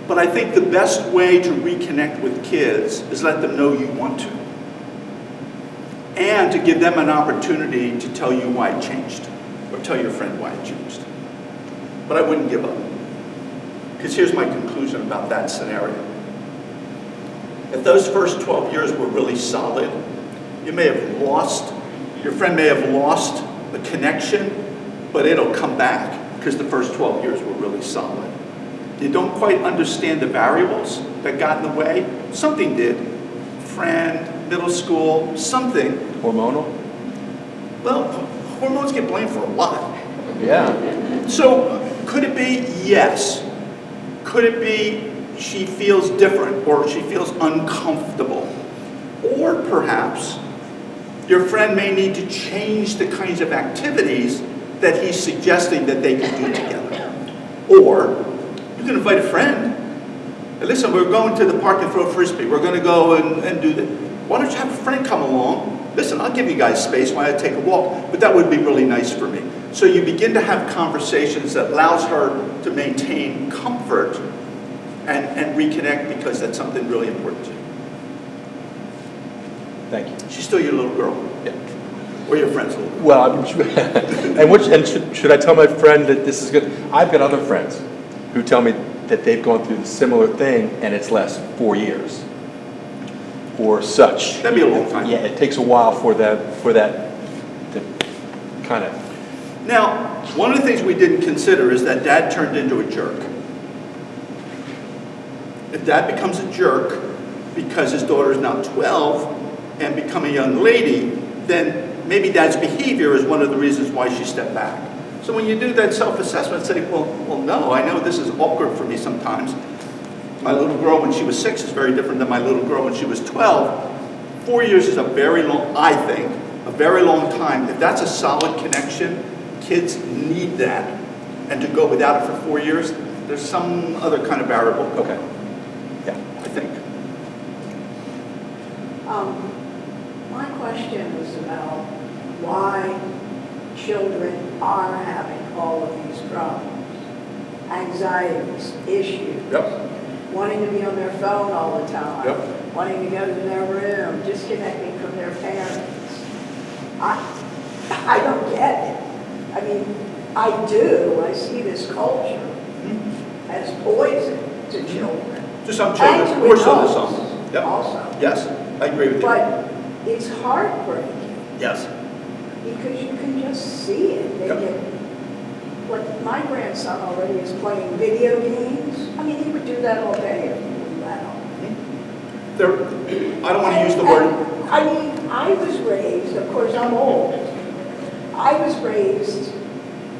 [SPEAKER 2] but I think the best way to reconnect with kids is let them know you want to. And to give them an opportunity to tell you why it changed, or tell your friend why it changed. But I wouldn't give up. Because here's my conclusion about that scenario. If those first 12 years were really solid, your friend may have lost the connection, but it'll come back because the first 12 years were really solid. You don't quite understand the variables that got in the way. Something did. Friend, middle school, something.
[SPEAKER 5] Hormonal?
[SPEAKER 2] Well, hormones get blamed for a lot.
[SPEAKER 5] Yeah.
[SPEAKER 2] So could it be? Yes. Could it be she feels different or she feels uncomfortable? Or perhaps your friend may need to change the kinds of activities that he's suggesting that they can do together. Or you can invite a friend. Hey, listen, we're going to the park and throw frisbee. We're going to go and do that. Why don't you have a friend come along? Listen, I'll give you guys space while I take a walk, but that would be really nice for me. So you begin to have conversations that allows her to maintain comfort and reconnect because that's something really important to you.
[SPEAKER 5] Thank you.
[SPEAKER 2] She's still your little girl.
[SPEAKER 5] Yeah.
[SPEAKER 2] Or your friend's little girl.
[SPEAKER 5] Well, should I tell my friend that this is good? I've got other friends who tell me that they've gone through the similar thing and it's lasted 4 years or such.
[SPEAKER 2] That'd be a long time.
[SPEAKER 5] Yeah, it takes a while for that to kind of.
[SPEAKER 2] Now, one of the things we didn't consider is that Dad turned into a jerk. If Dad becomes a jerk because his daughter is now 12 and become a young lady, then maybe Dad's behavior is one of the reasons why she stepped back. So when you do that self-assessment, say, well, no, I know this is awkward for me sometimes. My little girl when she was 6 is very different than my little girl when she was 12. 4 years is a very long, I think, a very long time. If that's a solid connection, kids need that. And to go without it for 4 years, there's some other kind of variable.
[SPEAKER 5] Okay. Yeah.
[SPEAKER 2] I think.
[SPEAKER 6] My question is about why children are having all of these problems. Anxieties, issues.
[SPEAKER 2] Yep.
[SPEAKER 6] Wanting to be on their phone all the time.
[SPEAKER 2] Yep.
[SPEAKER 6] Wanting to go to their room, disconnecting from their parents. I don't get it. I mean, I do. I see this culture as poison to children.
[SPEAKER 2] To some
[SPEAKER 6] And
[SPEAKER 2] children,
[SPEAKER 6] to
[SPEAKER 2] more so to
[SPEAKER 6] adults
[SPEAKER 2] some. Yep.
[SPEAKER 6] also.
[SPEAKER 2] Yes, I agree with you.
[SPEAKER 6] But it's heartbreaking
[SPEAKER 2] Yes.
[SPEAKER 6] because you can just see it. They
[SPEAKER 2] Yep.
[SPEAKER 6] get, like my grandson already is playing video games. I mean, he would do that all day if he would let him.
[SPEAKER 2] I don't want to use the word,
[SPEAKER 6] And, I mean, I was raised, of course, I'm old. I was raised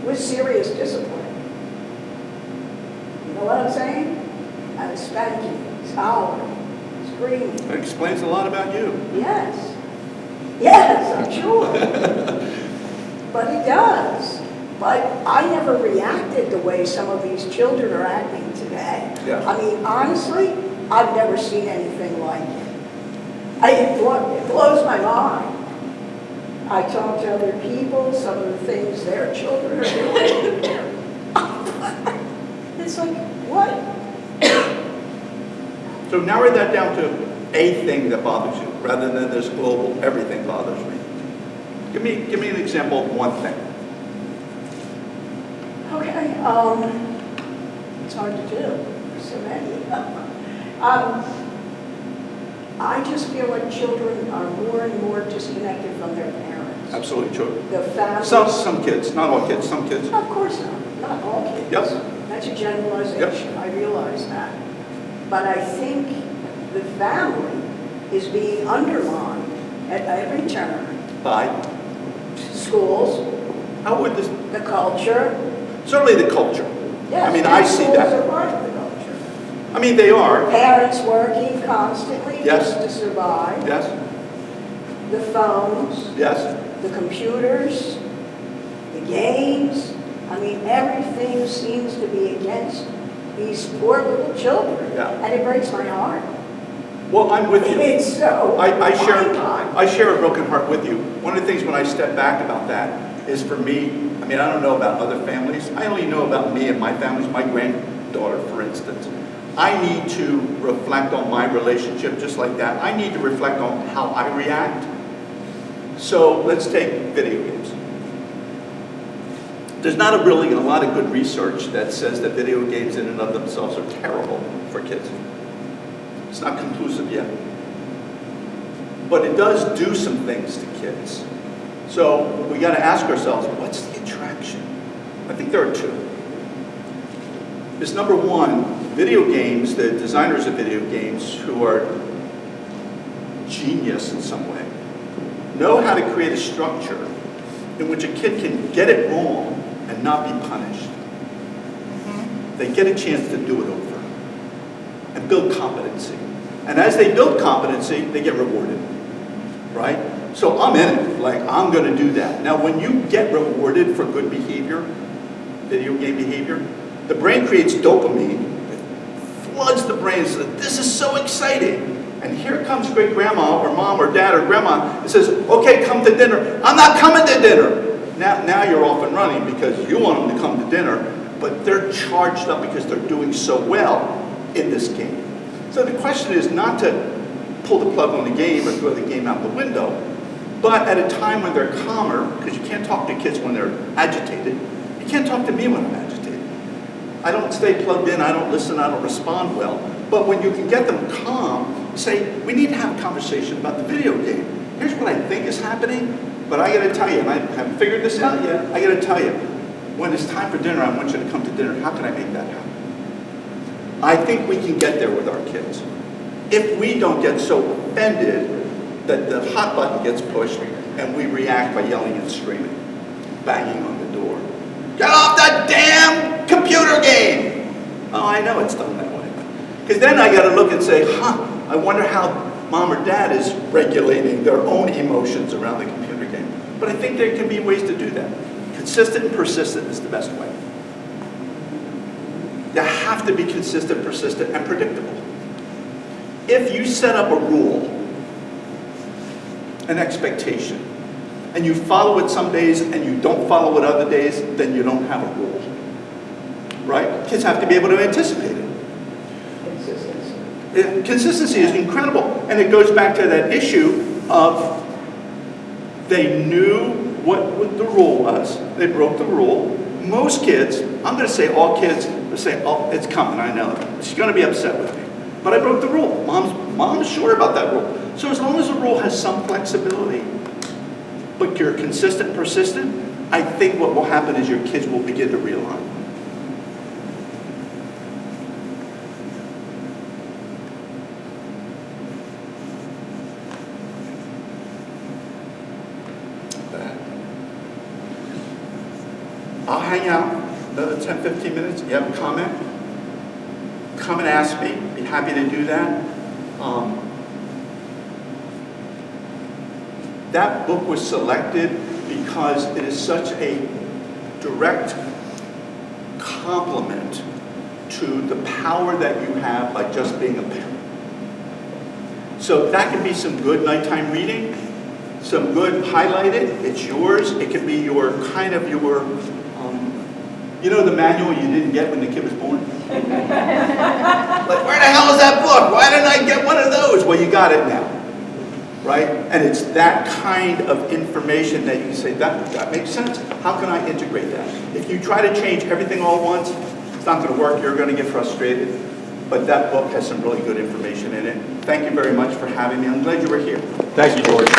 [SPEAKER 6] with serious discipline. You know what I'm saying? I was spanking, hollering, screaming.
[SPEAKER 2] it explains a lot about you.
[SPEAKER 6] Yes. Yes, I'm sure. But it does. But I never reacted the way some of these children are acting today.
[SPEAKER 2] Yeah.
[SPEAKER 6] I mean, honestly, I've never seen anything like it. It blows my mind. I talk to other people, some of the things their children are doing. It's like, what?
[SPEAKER 2] So narrow that down to a thing that bothers you, rather than this global, everything bothers me. Give me an example of one thing.
[SPEAKER 6] Okay, it's hard to do. There's so many. I just feel like children are more and more disconnected from their parents.
[SPEAKER 2] Absolutely true.
[SPEAKER 6] The families.
[SPEAKER 2] Some kids, not all kids, some kids.
[SPEAKER 6] Of course not all kids.
[SPEAKER 2] Yep.
[SPEAKER 6] That's a generalization, I realize that. But I think the family is being undermined at every turn.
[SPEAKER 2] By,
[SPEAKER 6] Schools,
[SPEAKER 2] how would this,
[SPEAKER 6] the culture.
[SPEAKER 2] certainly the culture.
[SPEAKER 6] Yes,
[SPEAKER 2] I mean, I see
[SPEAKER 6] schools
[SPEAKER 2] that.
[SPEAKER 6] are part of the culture.
[SPEAKER 2] I mean, they are,
[SPEAKER 6] Parents working constantly
[SPEAKER 2] Yes.
[SPEAKER 6] just to survive.
[SPEAKER 2] yes,
[SPEAKER 6] The phones,
[SPEAKER 2] yes.
[SPEAKER 6] the computers, the games. I mean, everything seems to be against these poor little children.
[SPEAKER 2] Yeah.
[SPEAKER 6] And it breaks my heart.
[SPEAKER 2] Well, I'm with you.
[SPEAKER 6] It's so
[SPEAKER 2] I
[SPEAKER 6] mind-boggling.
[SPEAKER 2] share a broken heart with you. One of the things when I step back about that is for me, I mean, I don't know about other families. I only know about me and my families, my granddaughter, for instance. I need to reflect on my relationship just like that. I need to reflect on how I react. So let's take video games. There's not really a lot of good research that says that video games in and of themselves are terrible for kids. It's not conclusive yet. But it does do some things to kids. So we got to ask ourselves, what's the attraction? I think there are two. Is number one, video games, the designers of video games who are genius in some way, know how to create a structure in which a kid can get it wrong and not be punished. They get a chance to do it over and build competency. And as they build competency, they get rewarded, right? So I'm in it, like I'm going to do that. Now, when you get rewarded for good behavior, video game behavior, the brain creates dopamine. It floods the brain so that this is so exciting. And here comes great grandma or mom or dad or grandma and says, okay, come to dinner. I'm not coming to dinner. Now you're off and running because you want them to come to dinner, but they're charged up because they're doing so well in this game. So the question is not to pull the plug on the game or throw the game out the window, but at a time when they're calmer, because you can't talk to kids when they're agitated. You can't talk to me when I'm agitated. I don't stay plugged in, I don't listen, I don't respond well. But when you can get them calm, say, we need to have a conversation about the video game. Here's what I think is happening, but I gotta tell you, and I haven't figured this out yet, I gotta tell you, when it's time for dinner, I want you to come to dinner. How can I make that happen? I think we can get there with our kids. If we don't get so offended that the hot button gets pushed and we react by yelling and screaming, banging on the door. Get off that damn computer game! Oh, I know it's done that way. Because then I got to look and say, I wonder how mom or dad is regulating their own emotions around the computer game. But I think there can be ways to do that. Consistent and persistent is the best way. You have to be consistent, persistent, and predictable. If you set up a rule, an expectation, and you follow it some days and you don't follow it other days, then you don't have a rule. Right? Kids have to be able to anticipate it.
[SPEAKER 6] Consistency.
[SPEAKER 2] Consistency is incredible. And it goes back to that issue of they knew what the rule was. They broke the rule. Most kids, I'm going to say all kids, will say, oh, it's coming, I know. She's going to be upset with me. But I broke the rule. Mom's sure about that rule. So as long as the rule has some flexibility, but you're consistent, persistent, I think what will happen is your kids will begin to realign. I'll hang out another 10, 15 minutes. You have a comment? Come and ask me. Be happy to do that. That book was selected because it is such a direct compliment to the power that you have by just being a parent. So that can be some good nighttime reading, some good highlighted. It's yours. It can be your kind of your, you know, the manual you didn't get when the kid was born? Like, where the hell is that book? Why didn't I get one of those? Well, you got it now. Right? And it's that kind of information that you can say, that makes sense. How can I integrate that? If you try to change everything all at once, it's not going to work. You're going to get frustrated. But that book has some really good information in it. Thank you very much for having me. I'm glad you were here.
[SPEAKER 5] Thank you, George.